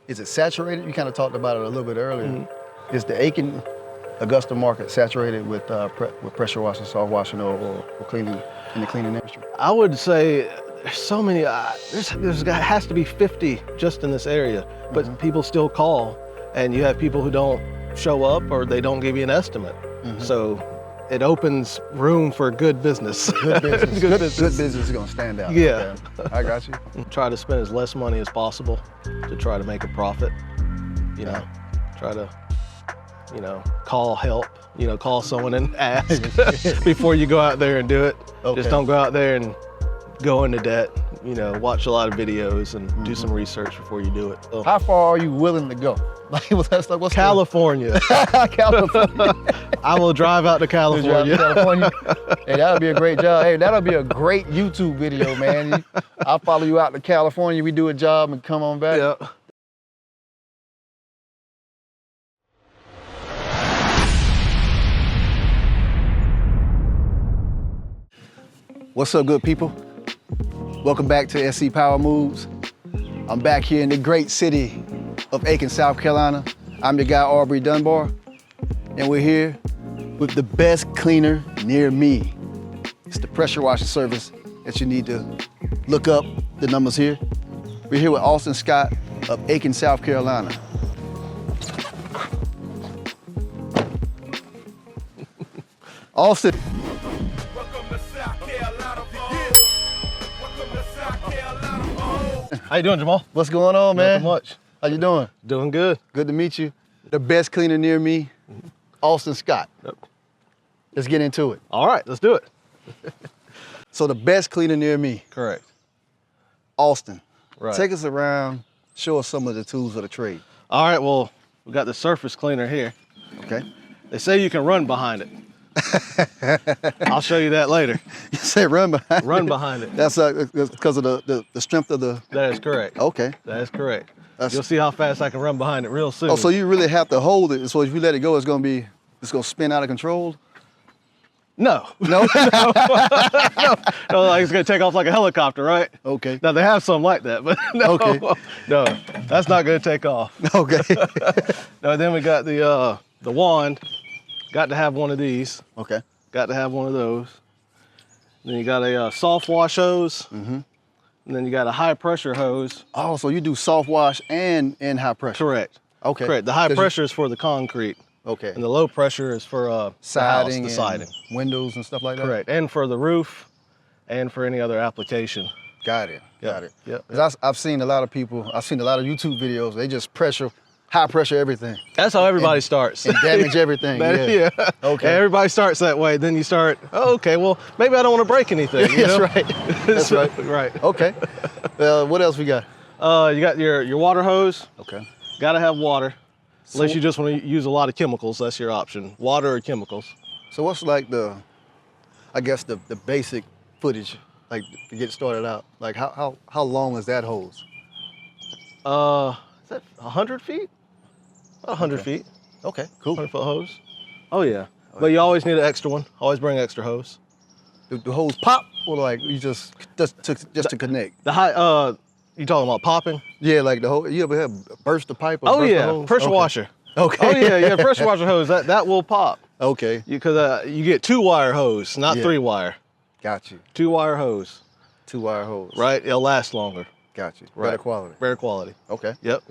is it saturated? You kind of talked about it a little bit earlier. Is the Aiken, Augusta market saturated with pressure washing, soft washing, or cleaning in the cleaning industry? I would say there's so many. There's has to be 50 just in this area, but people still call, and you have people who don't show up or they don't give you an estimate. So it opens room for good business. Good business. Good business is gonna stand out. Yeah. Okay. I got you. Try to spend as less money as possible to try to make a profit. You know, try to, call help. Call someone and ask before you go out there and do it. Okay. Just don't go out there and go into debt. Watch a lot of videos and do some research before you do it. So, how far are you willing to go? What's California. California. I will drive out to California. Hey, that'll be a great job. Hey, that'll be a great YouTube video, man. I'll follow you out to California. We do a job and come on back. Yeah. What's up, good people? Welcome back to SC Power Moves. I'm back here in the great city of Aiken, South Carolina. I'm your guy, Aubrey Dunbar, and we're here with the best cleaner near me. It's the pressure washing service that you need to look up. The numbers here. We're here with Alston Scott of Aiken, South Carolina. Alston. How you doing, Jamal? What's going on, man? Nothing much. How you doing? Doing good. Good to meet you. The best cleaner near me, Alston Scott. Yep. Let's get into it. All right, let's do it. So the best cleaner near me, Correct. Alston. Right. Take us around, show us some of the tools of the trade. All right, well, we got the surface cleaner here. Okay. They say you can run behind it. I'll show you that later. You say run behind Run it. behind it. That's because of the strength of the... That is correct. Okay. That is correct. You'll see how fast I can run behind it real soon. Oh, so you really have to hold it. So if you let it go, it's going to spin out of control? No. No? No, like it's gonna take off like a helicopter, right? Okay. Now they have some like that, but no, Okay. no, that's not gonna take off. Okay. No, then we got the wand. Got to have one of these. Okay. Got to have one of those. Then you got a soft wash hose. And then you got a high pressure hose. Oh, so you do soft wash and high pressure? Correct. Okay. Correct. The high pressure is for the concrete. Okay. And the low pressure is for siding, the siding. Windows and stuff like that? Correct. And for the roof and for any other application. Got it. Got it. Yep. 'Cause I've seen a lot of people, I've seen a lot of YouTube videos, they just high pressure everything. That's how everybody starts. And damage everything. Yeah. Okay. Yeah, everybody starts that way. Then you start, oh, okay, well, maybe I don't want to break anything. You know? That's right. That's right. Right. Okay. What else we got? You got your water hose. Okay. Got to have water. Unless you just want to use a lot of chemicals, that's your option. Water or chemicals. So what's like the basic footage, like to get started out? Like how long is that hose? Is that 100 feet? About 100 feet. Okay, cool. 100-foot hose. Oh yeah. But you always need an extra one. Always bring extra hose. The hose pop, or like you just to connect? The high, you talking about popping? Yeah, like the hose. You ever have burst the pipe? Or Oh burst the yeah, hose? pressure washer. Okay. Oh yeah, pressure washer hose. That will pop. Okay. Because you get 2-wire hose, not 3-wire. Got you. 2-wire hose. 2-wire hose. Right, it'll last longer. Got you. Right. Better quality. Better quality. Okay. Yep.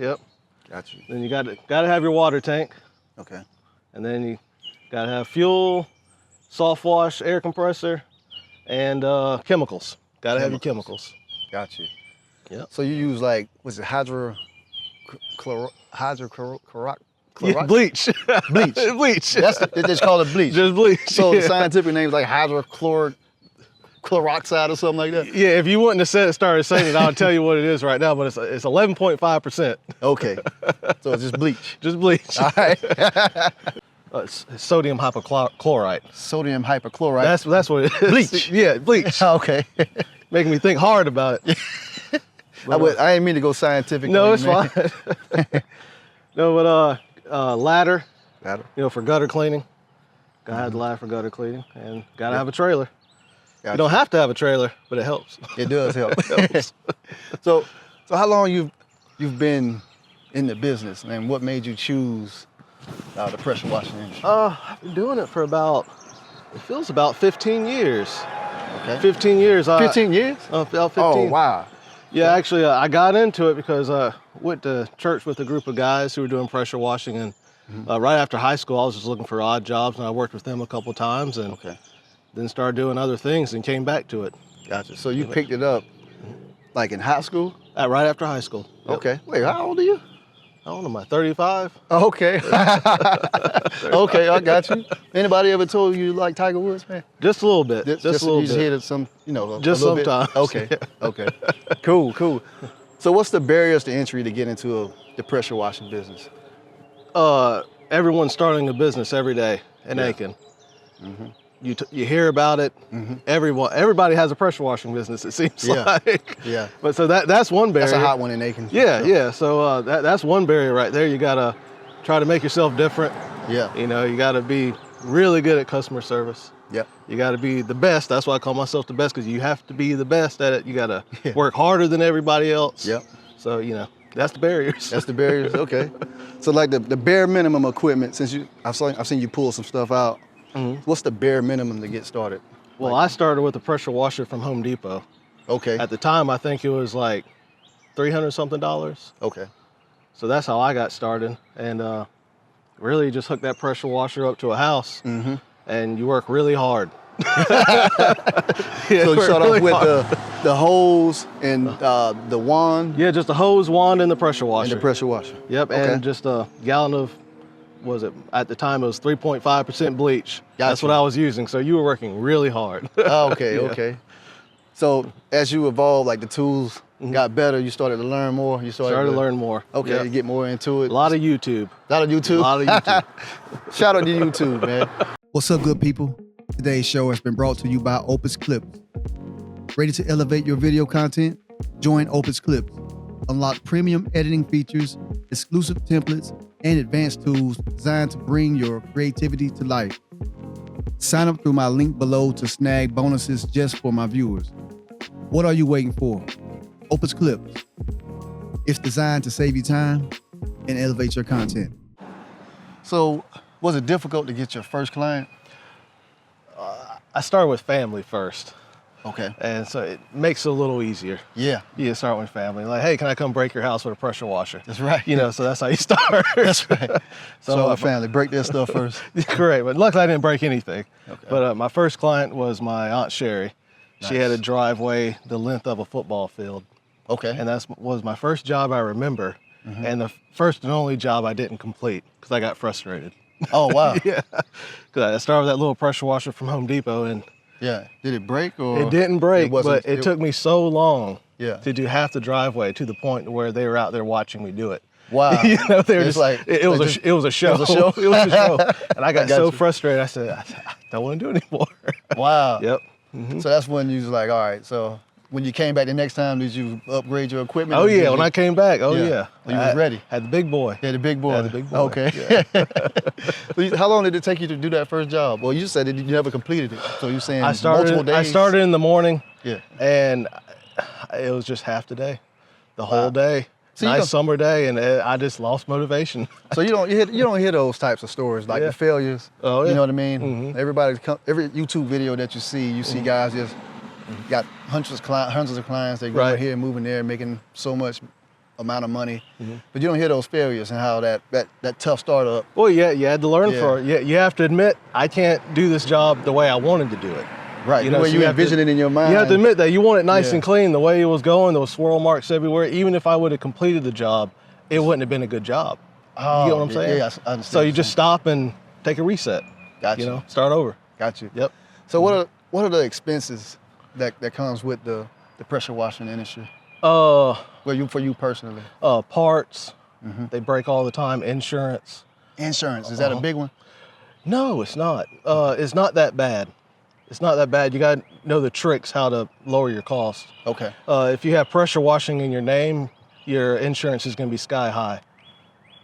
Got you. Then you got to have your water tank. Okay. And then you got to have fuel, soft wash, air compressor, and chemicals. Got to have your chemicals. Got you. Yep. So you use like, what's it, hydrochloric? Yeah, bleach. Bleach. Bleach. They just call it bleach. Just bleach. So the scientific name is like hydrochloric chloroxide or something like that? Yeah, if you wouldn't have started saying it, I'll tell you what it is right now, but it's 11.5%. Okay. So it's just bleach. Just bleach. All right. It's sodium hypochlorite. Sodium hypochlorite. That's what it is. Bleach. Yeah, bleach. Okay. Making me think hard about it. I didn't mean to go scientific. No, it's fine. No, but ladder. Ladder. For gutter cleaning. Gotta have the ladder for gutter cleaning, and gotta have a trailer. Gotcha. You don't have to have a trailer, but it helps. It does help. It helps. So how long you've been in the business, and what made you choose the pressure washing industry? I've been doing it for it feels about 15 years. Okay. 15 years. 15 years? About 15. Oh, wow. Yeah, actually, I got into it because I went to church with a group of guys who were doing pressure washing, and right after high school, I was just looking for odd jobs, and I worked with them a couple of times, and then started doing other things and came back to it. Gotcha. So you picked it up like in high school? Right after high school. Yep. Okay. Wait, how old are you? How old am I? 35. Okay. Okay, I got you. Anybody ever told you like Tiger Woods, man? Just a little bit. Just a little you just bit. hit it some, Just a little sometimes. Bit? Okay. Okay. Cool. So what's the barriers to entry to get into the pressure washing business? Everyone's starting a business every day in Aiken. You hear about it. Everybody has a pressure washing business, it seems like. Yeah. But so that's one barrier. That's a hot one in Aiken. Yeah. So that's one barrier right there. You gotta try to make yourself different. Yeah. You gotta be really good at customer service. Yep. You gotta be the best. That's why I call myself the best, because you have to be the best at it. You gotta work harder than everybody else. Yep. So that's the barriers. That's the barriers. Okay. So like the bare minimum equipment, since I've seen you pull some stuff out. What's the bare minimum to get started? Well, I started with a pressure washer from Home Depot. Okay. At the time, I think it was like $300 something. Okay. So that's how I got started, and really just hook that pressure washer up to a house, and you work really hard. So you start off with the hose and the wand? Yeah, just a hose, wand, and the pressure washer. And the pressure washer. Yep, Okay. and just a gallon of, at the time it was 3.5% bleach. That's what I was using, so you were working really hard. Oh, okay. So as you evolved, like the tools got better, you started to learn more? You started to learn more. Okay, Yep. you get more into it? A lot of YouTube. A lot of YouTube? A lot of YouTube. Shout out to YouTube, man. What's up, good people? Today's show has been brought to you by Opus Clips. Ready to elevate your video content? Join Opus Clips. Unlock premium editing features, exclusive templates, and advanced tools designed to bring your creativity to life. Sign up through my link below to snag bonuses just for my viewers. What are you waiting for? Opus Clips. It's designed to save you time and elevate your content. So, was it difficult to get your first client? I started with family first. Okay. And so it makes it a little easier. Yeah. You start with family. Like, hey, can I come break your house with a pressure washer? That's right. So that's how you start. That's right. So family, break their stuff first. Correct. But luckily I didn't break anything. Okay. But my first client was my Aunt Sherry. She had a driveway the length of a football field. Okay. And that was my first job I remember. And the first and only job I didn't complete because I got frustrated. Oh, wow. Yeah. Because I started with that little pressure washer from Home Depot, and yeah. Did it break or? it didn't break, but it took me so long to do half the driveway to the point where they were out there watching me do it. Wow. They were just like, it was a show. It was a show. It was a show. And I got so frustrated, I said, I don't want to do it anymore. Wow. Yep. So that's when you was like, all right, so when you came back the next time, did you upgrade your equipment? Oh, yeah. When I came back, you was ready? Had the big boy. Yeah, the big boy. Had the big boy. Okay. Yeah. How long did it take you to do that first job? Well, you said that you never completed it. So you're saying multiple days? I started in the morning. Yeah. And it was just half the day, the whole day. Nice summer day, and I just lost motivation. So you don't hear those types of stories, like the failures. Oh, yeah. You know what I mean? Every YouTube video that you see guys just got hundreds of clients. They go here, moving there, making so much amount of money. But you don't hear those failures and how that tough startup. Well, yeah, you had to learn for it. Yeah, you have to admit, I can't do this job the way I wanted to do it. Right, the way you envision it in your mind. You have to admit that you want it nice and clean. The way it was going, there was swirl marks everywhere. Even if I would have completed the job, it wouldn't have been a good job. Oh, you get what I'm saying? Yeah, I understand. So you just stop and take a reset. Gotcha. Start over. Got you. Yep. So what are the expenses that comes with the pressure washing industry? For you personally? Parts. They break all the time. Insurance. Insurance, is that a big one? No, it's not. It's not that bad. It's not that bad. You got to know the tricks how to lower your costs. Okay. If you have pressure washing in your name, your insurance is going to be sky high.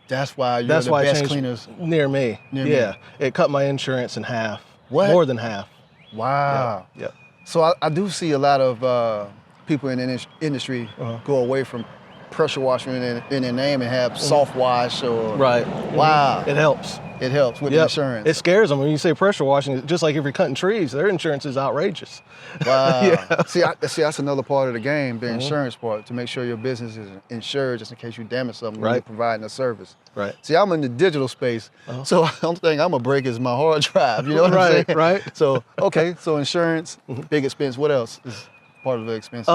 That's why you're the best cleaners near me. Me. It cut my insurance in half. What? More than half. Wow. Yep. So I do see a lot of people in the industry go away from pressure washer in their name and have soft wash or Right. wow, It helps. it helps with the insurance. It scares them when you say pressure washing. Just like if you're cutting trees, their insurance is outrageous. Wow. Yeah. See, that's another part of the game, the insurance part, to make sure your business is insured just in case you damage something when you're Right. providing a service. Right. See, I'm in the digital space, so the only thing I'm gonna break is my hard drive. You know what I'm saying? Right. So, okay, so insurance, big expense. What else is part of the expense?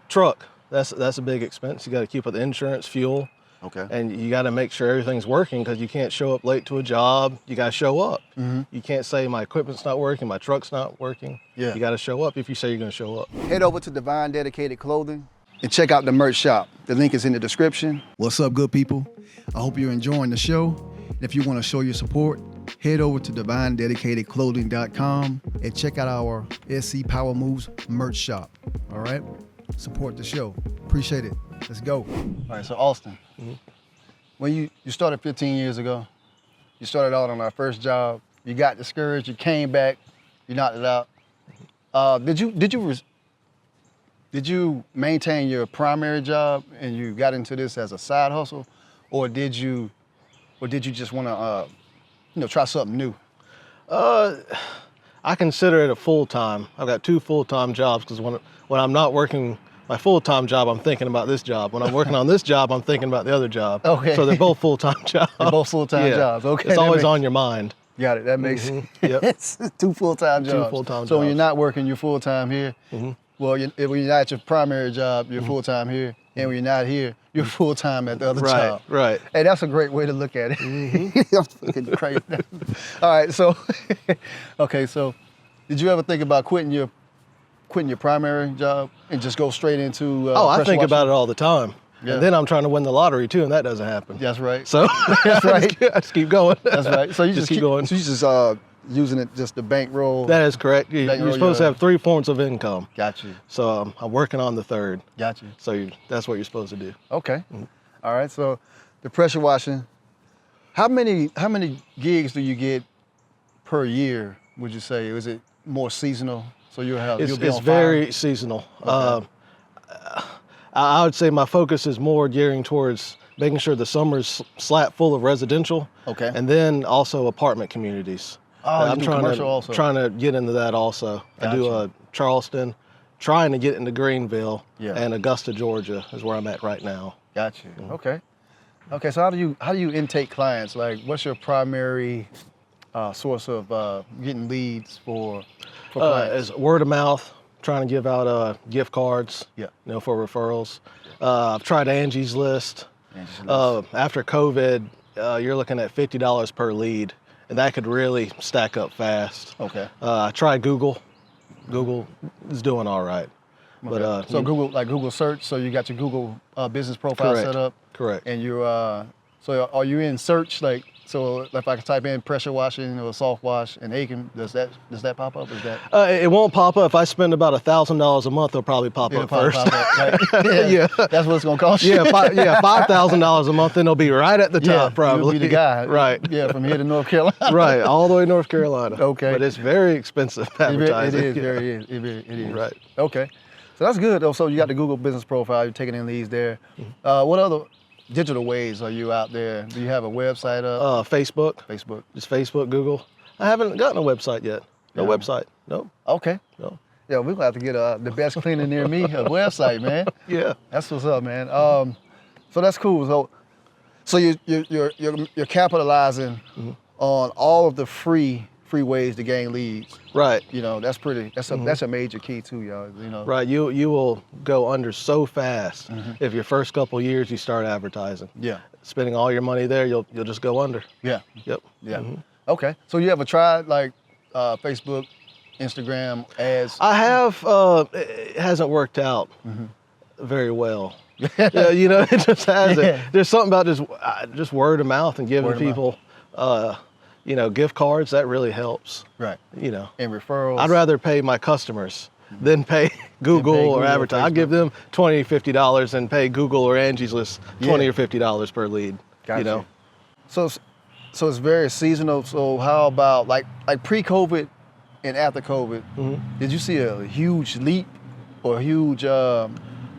Truck. That's a big expense. You got to keep up the insurance, fuel. Okay. And you got to make sure everything's working because you can't show up late to a job. You got to show up. You can't say my equipment's not working, my truck's not working. Yeah. You got to show up if you say you're going to show up. Head over to Divine Dedicated Clothing and check out the merch shop. The link is in the description. What's up, good people? I hope you're enjoying the show. And if you want to show your support, head over to divinededicatedclothing.com and check out our SC Power Moves merch shop. All right? Support the show. Appreciate it. Let's go. All right, so Alston, when you started 15 years ago, you started out on our first job, you got discouraged, you came back, you knocked it out. Did you maintain your primary job and you got into this as a side hustle, or did you just want to try something new? I consider it a full-time. I've got 2 full-time jobs because when I'm not working my full-time job, I'm thinking about this job. When I'm working on this job, I'm thinking about the other job. Okay. So they're both full-time jobs. They're both full-time jobs. Okay. It's always on your mind. Got it. That makes Yep. it's 2 full-time jobs. 2 full-time So when you're jobs. not working, you're full-time here. Well, when you're not at your primary job, you're full-time here. And when you're not here, you're full-time at the other job. Right. Hey, that's a great way to look at it. I'm fucking crazy. All right, so, okay, so did you ever think about quitting your primary job and just go straight into I think about it all the time. Yeah. And then I'm trying to win the lottery too, and that doesn't happen. That's right. So That's right. I just keep going. That's right. So you just keep going. So you just using it just to bankroll. That is correct. You're Bankroll supposed to your- have 3 forms of income. Got you. So I'm working on the 3rd. Got you. So that's what you're supposed to do. Okay. All right. So the pressure washing. How many gigs do you get per year? Would you say? Is it more seasonal? So you'll be It's on very fire? seasonal. Okay. I would say my focus is more gearing towards making sure the summer's slap full of residential. Okay. And then also apartment communities. Oh, you I'm do trying commercial to also. trying to get into that also. I do Gotcha. Charleston, trying to get into Greenville, Yeah. and Augusta, Georgia is where I'm at right now. Got you. Okay. Okay. So how do you intake clients? Like, what's your primary source of getting leads for clients? As word of mouth, trying to give out gift cards, Yeah. for referrals. I've tried Angie's List. Angie's List. After COVID, you're looking at $50 per lead, and that could really stack up fast. Okay. I tried Google. Google is doing all right. But Okay. So Google search. So you got your Google business profile Correct. set up. Correct. And you're so are you in search, like, so if I can type in pressure washing or soft wash in Aiken, does that pop up? Is that It won't pop up. If I spend about $1,000 a month, it'll probably pop it'll up probably first. pop up, right? Yeah. That's what it's gonna cost you. $5,000 a month, then it'll be right at the top, probably. You'll be the guy. Right. Yeah, from here to North Carolina. Right, all the way to North Carolina. Okay. But it's very expensive advertising. It is. Right. Okay. So that's good though. So you got the Google business profile, you're taking in leads there. What other digital ways are you out there? Do you have a website up? Facebook, Facebook. just Facebook, Google. I haven't gotten a website yet. No Yeah. website, no. Okay. No. Yeah, we're gonna have to get the best Cleaner Near Me a website, man. Yeah. That's what's up, man. So that's cool. So you're capitalizing on all of the free ways to gain leads. Right. You know, that's a major key too, y'all. You know. Right, you will go under so fast if your first couple of years you start advertising. Yeah. Spending all your money there, you'll just go under. Yeah. Yep. Yeah. Okay. So you ever tried like Facebook, Instagram ads? I have. It hasn't worked out very well. Yeah, it just hasn't. Yeah. There's something about just word of mouth and giving Word of people, gift cards. That really helps. Right. And And referrals. I'd rather pay my customers than pay Google Google or or advertise. I'd give them $20, $50 and pay Google or Angie's List $20 or $50 per lead. Gotcha. So it's very seasonal. So how about like pre-COVID and after COVID? Did you see a huge leap or a huge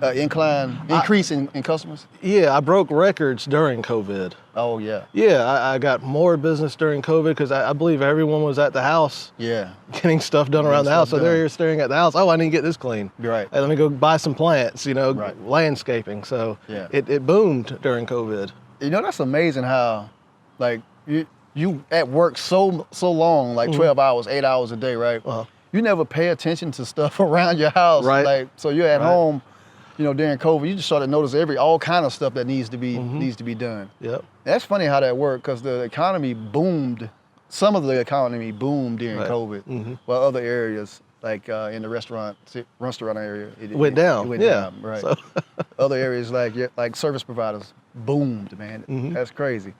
increase in customers? Yeah, I broke records during COVID. Oh yeah. Yeah, I got more business during COVID because I believe everyone was at the house Yeah. getting stuff done around the house. So they're here staring at the house. Oh, I need to get this clean. Right. Hey, let me go buy some plants, Right. landscaping. So Yeah. it boomed during COVID. That's amazing how, like, you at work so long, like 12 hours, 8 hours a day, right? Uh-huh. You never pay attention to stuff around your house. Right. Like, so you're at Right. home, during COVID, you just started to notice all kind of stuff that needs to be done. Yep. That's funny how that worked, because the economy boomed. Some of the economy boomed during Right. COVID, while other areas, like in the restaurant area, it Went down. It went Yeah. down, right. So Other areas like service providers boomed, man. Mhm. That's crazy.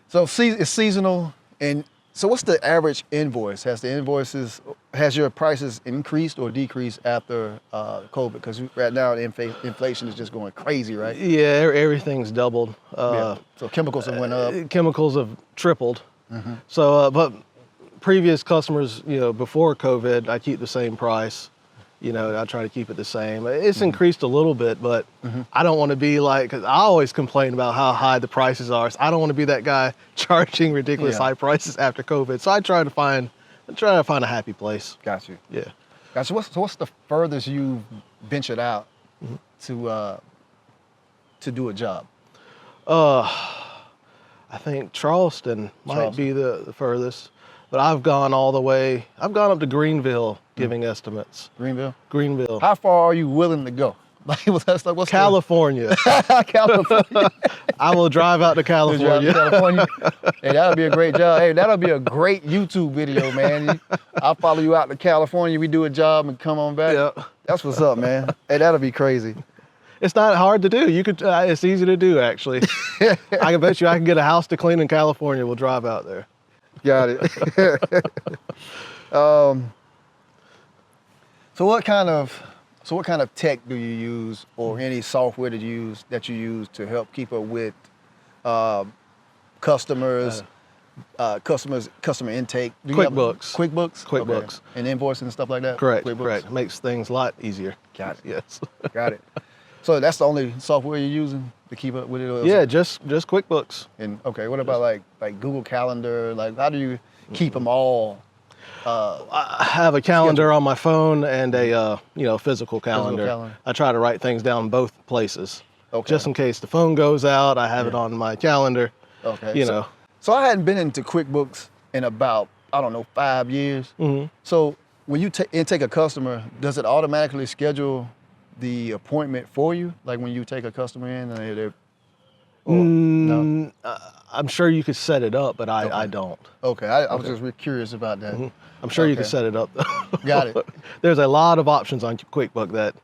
So it's seasonal, and so what's the average invoice? Has your prices increased or decreased after COVID? Because right now the inflation is just going crazy, right? yeah, everything's doubled. Yeah. So chemicals have went up. Chemicals have tripled. So, but previous customers, before COVID, I keep the same price. I try to keep it the same. It's increased a little bit, but I don't want to be like, because I always complain about how high the prices are. So I don't want to be that guy charging ridiculous high prices after COVID. So I try to find a happy place. Got you. Yeah. Got you. What's the furthest you've ventured out to do a job? I think Charleston might be the furthest, but I've gone all the way. I've gone up to Greenville giving estimates. Greenville. How far are you willing to go? What's California. California. I will drive out to California. Hey, that'll be a great job. Hey, that'll be a great YouTube video, man. I'll follow you out to California. We do a job and come on back. Yeah. That's what's up, man. Hey, that'll be crazy. It's not hard to do. You could. It's easy to do, actually. I can bet you I can get a house to clean in California. We'll drive out there. Got it. So what kind of tech do you use, or any software that you use to help keep up with customers, customer intake? QuickBooks. QuickBooks. Okay. And invoicing and stuff like that. Correct. QuickBooks. Correct. Makes things a lot easier. Got it. Yes. Got it. So that's the only software you're using to keep up with it? Yeah, just QuickBooks. And okay, what about like Google Calendar? Like, how do you keep them all? I have a calendar on my phone and a physical calendar. I try to write things down in both places. Okay. Just in case the phone goes out, I have it on my calendar. Okay. So I hadn't been into QuickBooks in about, 5 years. So when you intake a customer, does it automatically schedule the appointment for you? Like when you take a customer in and they're no? I'm sure you could set it up, but I don't. Okay, I was just curious about that. I'm sure you could set it up. Got it. There's a lot of options on QuickBooks that.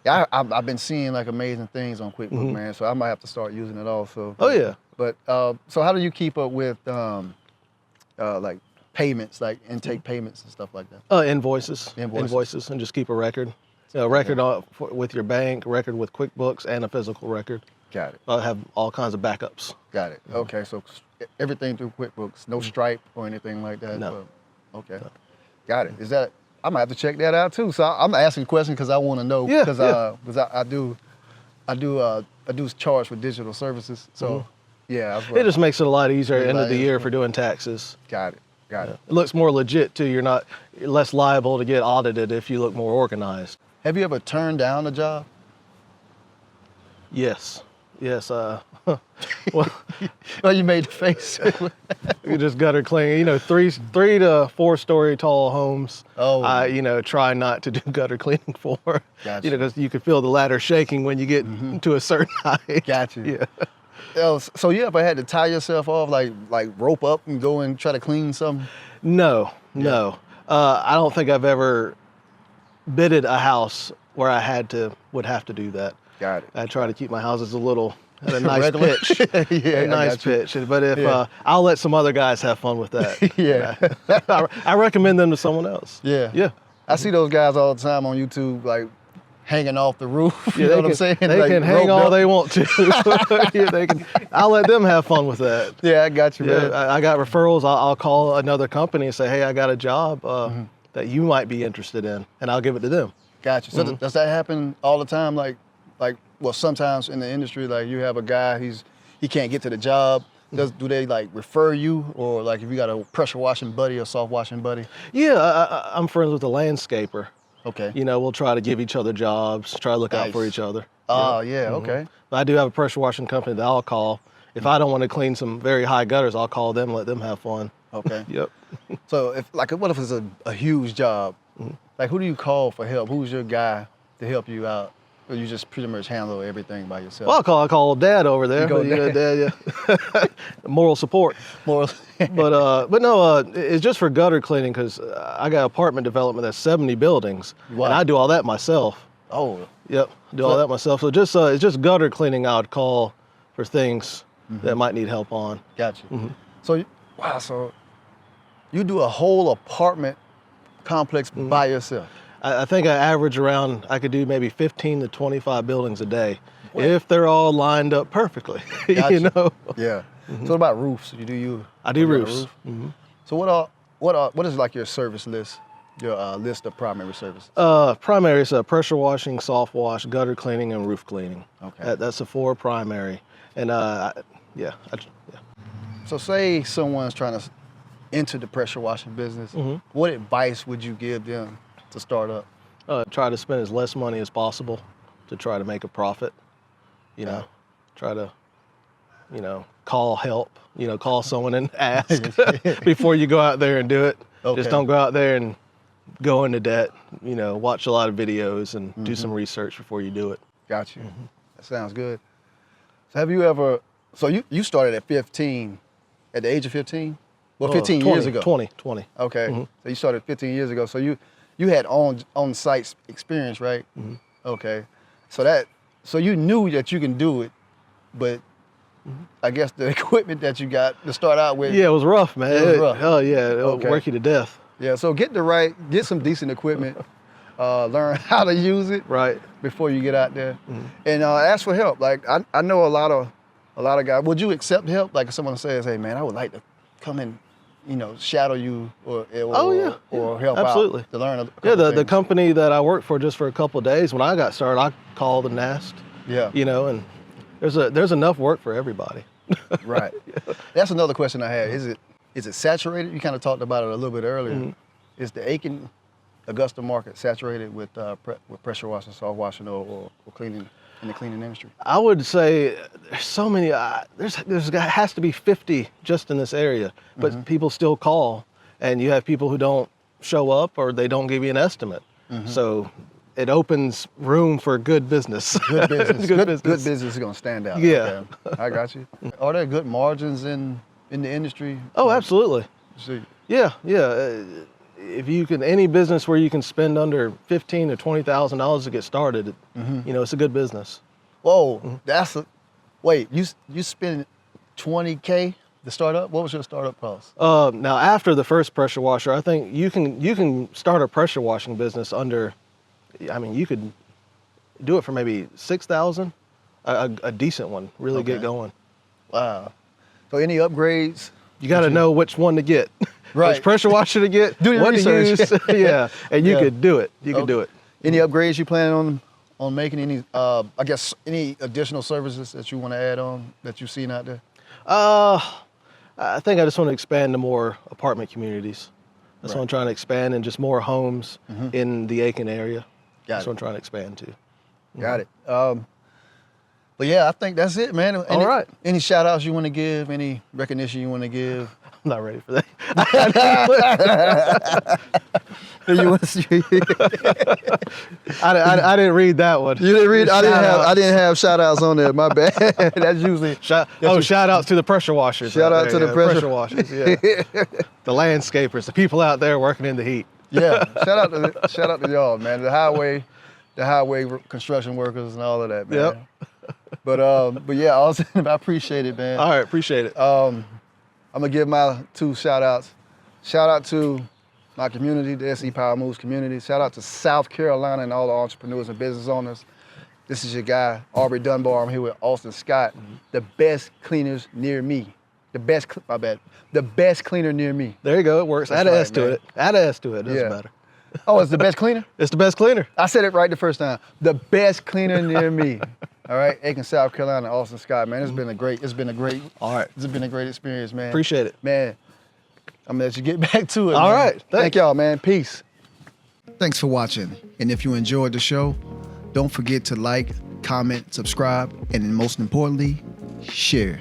Yeah, I've been seeing like amazing things on QuickBooks, man. So I might have to start using it also. Oh yeah. But so how do you keep up with like payments, like intake payments and stuff like that? Invoices, and just keep a record. Record with your bank, record with QuickBooks, and a physical record. Got it. I'll have all kinds of backups. Got it. Okay, so everything through QuickBooks, no Stripe or anything like that? No. Okay. No. Got it. I might have to check that out too. So I'm asking questions because I want to know. Yeah. Because I do charge for digital services. So yeah. It just makes it a lot easier at the end of the year for doing taxes. Got it. It looks more legit too. You're less liable to get audited if you look more organized. Have you ever turned down a job? Yes. Well, you made the face. You just gutter clean. 3 to 4 story tall homes. Oh. I try not to do gutter cleaning for. Gotcha. Because you can feel the ladder shaking when you get to a certain height. Gotcha. Yeah. So you ever had to tie yourself off, like rope up and go and try to clean something? No. I don't think I've ever bidded a house where I would have to do that. Got it. I try to keep my houses at a nice pitch. Yeah, a nice pitch. But if I'll let some other guys have fun with that. Yeah. I recommend them to someone else. Yeah. Yeah. I see those guys all the time on YouTube, like hanging off the roof. You know what I'm saying? They can hang all they want to. Yeah, they can. I'll let them have fun with that. Yeah, I got you, man. I got referrals. I'll call another company and say, hey, I got a job that you might be interested in, and I'll give it to them. Gotcha. So does that happen all the time? Like like, well, sometimes in the industry, like you have a guy, he can't get to the job. Do they like refer you, or like if you got a pressure washing buddy or soft washing buddy? Yeah, I'm friends with a landscaper. Okay. You know, we'll try to give each other jobs, try to look out for Nice. each other. Oh, Yep. yeah, okay. But I do have a pressure washing company that I'll call. If I don't want to clean some very high gutters, I'll call them, let them have fun. Okay. Yep. So what if it's a huge job? Like who do you call for help? Who's your guy to help you out? Or you just pretty much handle everything by yourself? Well, I call Dad over there. You go Dad, yeah. Moral support. More. But no, it's just for gutter cleaning because I got apartment development that's 70 buildings, Wow. and I do all that myself. Oh, Yep, do all that myself. So it's just gutter cleaning I would call for things that might need help on. gotcha. So, wow, so you do a whole apartment complex by yourself? I think I average around, I could do maybe 15 to 25 buildings a day What? if they're all lined up perfectly, Gotcha. you know? Yeah. So what about roofs? You do I do you got a roofs. roof? So what is like your service list, your list of primary services? Primary is pressure washing, soft wash, gutter cleaning, and roof cleaning. Okay. That's the 4 primary. And yeah. So say someone's trying to enter the pressure washing business, what advice would you give them to start up? Try to spend as less money as possible to try to make a profit. You know, try to, call help. Call someone and ask before you go out there and do it. Okay. Just don't go out there and go into debt. Watch a lot of videos and do some research before you do it. Got you. That sounds good. So have you ever, so you started at 15, at the age of 15? Well, 15 years ago. 20. Okay. So you started 15 years ago. So you had on-site experience, right? Okay. So you knew that you can do it, but I guess the equipment that you got to start out with. Yeah, it was rough, man. It was rough. Oh yeah, it'll Okay. work you to death. Yeah. So get some decent equipment, learn how to use it Right. before you get out there, and ask for help. Like I know a lot of guys. Would you accept help? Like if someone says, "Hey, man, I would like to come and shadow you or help absolutely. out to learn a Yeah, couple the things." company that I worked for just for a couple of days, when I got started, I called and asked, Yeah. and there's enough work for everybody. Right. That's another question I had. Is it saturated? You kind of talked about it a little bit earlier. Is the Aiken, Augusta market saturated with pressure washing, soft washing, or cleaning in the cleaning industry? I would say there's so many, has to be 50 just in this area, but people still call, and you have people who don't show up or they don't give you an estimate. So it opens room for good business. Good business. Good Good business. business is going to stand out. Yeah. Okay. I got you. Are there good margins in the industry? Oh, absolutely. See. Yeah. If you can, any business where you can spend under $15,000 to $20,000 to get started, it's a good business. Whoa, wait, you spend $20K to start up? What was your startup cost? Now after the first pressure washer, I think you can start a pressure washing business under, you could do it for maybe $6,000, a decent one, really get going. Wow. So any upgrades? You got to know which one to get. Right. Which pressure washer to get, Do your what research. to use. Yeah, and you Yeah. could do it. You could do it. Any upgrades you plan on making? Any, I guess, any additional services that you want to add on that you've seen out there? I think I just want to expand to more apartment communities. That's what I'm trying to expand, and just more homes in the Aiken area. That's what I'm trying to expand to. Got it. But yeah, I think that's it, man. All right. Any shout outs you want to give? Any recognition you want to give? I'm not ready for that. I didn't read that one. You didn't read? I Shout didn't have shout outs on there. My bad. That's usually Shout outs to the pressure washers. Shout out to the pressure washers. Yeah. The landscapers, the people out there working in the heat. yeah. Shout out to y'all, man. The highway construction workers and all of that, man. Yep. But yeah, Alston, I appreciate it, man. All right, appreciate it. I'm gonna give my 2 shout outs. Shout out to my community, the SE Power Moves community. Shout out to South Carolina and all the entrepreneurs and business owners. This is your guy, Aubrey Dunbar. I'm here with Alston Scott, the best cleaners near me. The best cleaner near me. There you go, it works. That's Add an right, S to man. it. Add an S to it, doesn't Yeah. matter. Oh, it's the best cleaner? It's the best cleaner. I said it right the first time. The best cleaner near me. All right, Aiken, South Carolina, Alston Scott, man. It's been a great All right. It's been a great experience, man. Appreciate it. Man, I'm gonna let you get back to it. All man. right, Thank thanks. y'all, man. Peace. Thanks for watching. And if you enjoyed the show, don't forget to like, comment, subscribe, and then most importantly, share.